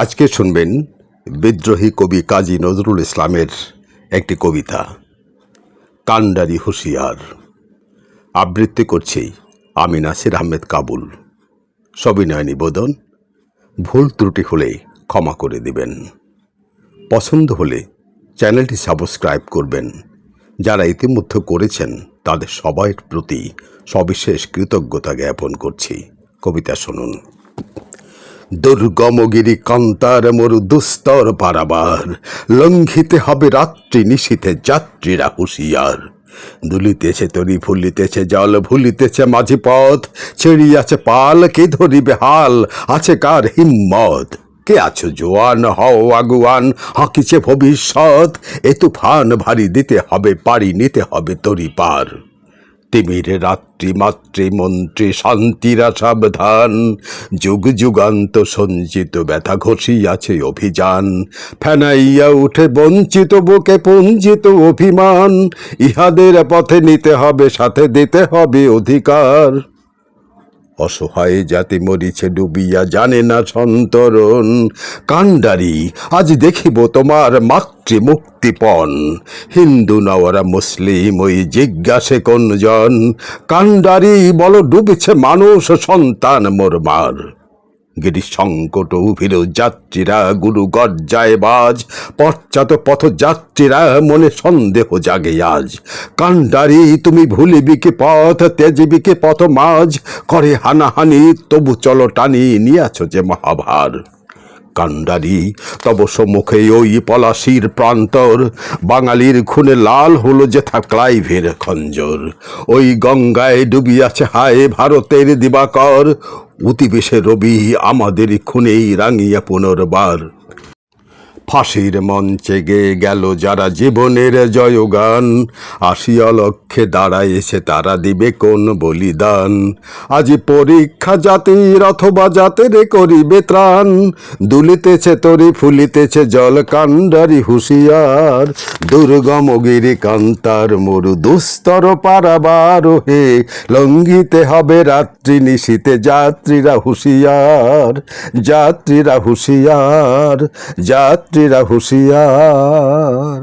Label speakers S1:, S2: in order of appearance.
S1: আজকে শুনবেন বিদ্রোহী কবি কাজী নজরুল ইসলামের একটি কবিতা কান্ডারি হুঁশিয়ার। আবৃত্তি করছি আমি নাসির আহমেদ কাবুল। সবিনয় নিবেদন, ভুল ত্রুটি হলে ক্ষমা করে দিবেন। পছন্দ হলে চ্যানেলটি সাবস্ক্রাইব করবেন। যারা ইতিমধ্যে করেছেন তাদের সবার প্রতি সবিশেষ কৃতজ্ঞতা জ্ঞাপন করছি। কবিতা শুনুন। দুর্গমগিরি কান্তার মরু দুস্তর পারাবার, লঙ্ঘিতে হবে রাত্রি নিশীথে যাত্রীরা হুঁশিয়ার। দুলিতেছে তরি ফুলিতেছে জল, ভুলিতেছে মাঝি পথ, ছেড়িয়াছে পাল কে ধরিবে হাল, আছে কার হিম্মত। কে আছো জোয়ান, হও আগুয়ান, হাঁকিছে ভবিষ্যৎ। এ তুফান ভারী দিতে হবে পারি, নিতে হবে তরি পার। তিমির রাত্রি মাতৃমন্ত্রী শান্তিরা সাবধান, যুগ যুগান্ত সঞ্চিত ব্যথা ঘষিয়াছে অভিযান। ফেনাইয়া উঠে বঞ্চিত বুকে পুঞ্জিত অভিমান, ইহাদের পথে নিতে হবে সাথে দিতে হবে অধিকার। অসহায় জাতি মরিছে ডুবিয়া জানে না সন্তরণ, কান্ডারি আজ দেখিব তোমার মাতৃমুক্তিপণ। হিন্দু নওয়ারা মুসলিম ওই জিজ্ঞাসে কোনজন, কান্ডারি বলো ডুবেছে মানুষ সন্তান মোরমার। গিরি সংকট উভির যাত্রীরা গুরু গর্জায় বাজ, পশ্চাৎ পথ যাত্রীরা মনে সন্দেহ জাগে আজ। কান্ডারি তুমি ভুলিবি কি পথ, তেজিবি কি পথ মাঝ, করে হানাহানি তবু চলো টানি, নিয়াছ যে মহাভার। কান্ডারি তব সম্মুখে ওই পলাশির প্রান্তর, বাঙালির খুনে লাল হলো যেথা ক্লাইভের খঞ্জর। ওই গঙ্গায় ডুবিয়াছে হায় ভারতের দিবাকর, অতিবেশে রবি আমাদের খুনেই রাঙিয়া পুনর্বার। ফাঁসির মঞ্চে গেয়ে গেল যারা জীবনের জয়গান, আসিয়া লক্ষ্যে দাঁড়াইছে তারা দিবে কোন বলিদান। আজি পরীক্ষা জাতির অথবা জাতের করিবে ত্রাণ, দুলিতেছে তরি ফুলিতেছে জল কান্ডারি হুঁশিয়ার। দুর্গম গিরি কান্তার মরু দুস্তর পারাবার, হে লঙ্ঘিতে হবে রাত্রি নিশীথে যাত্রীরা হুঁশিয়ার। যাত্রীরা হুঁশিয়ার, যাত্রীরা হুঁশিয়ার।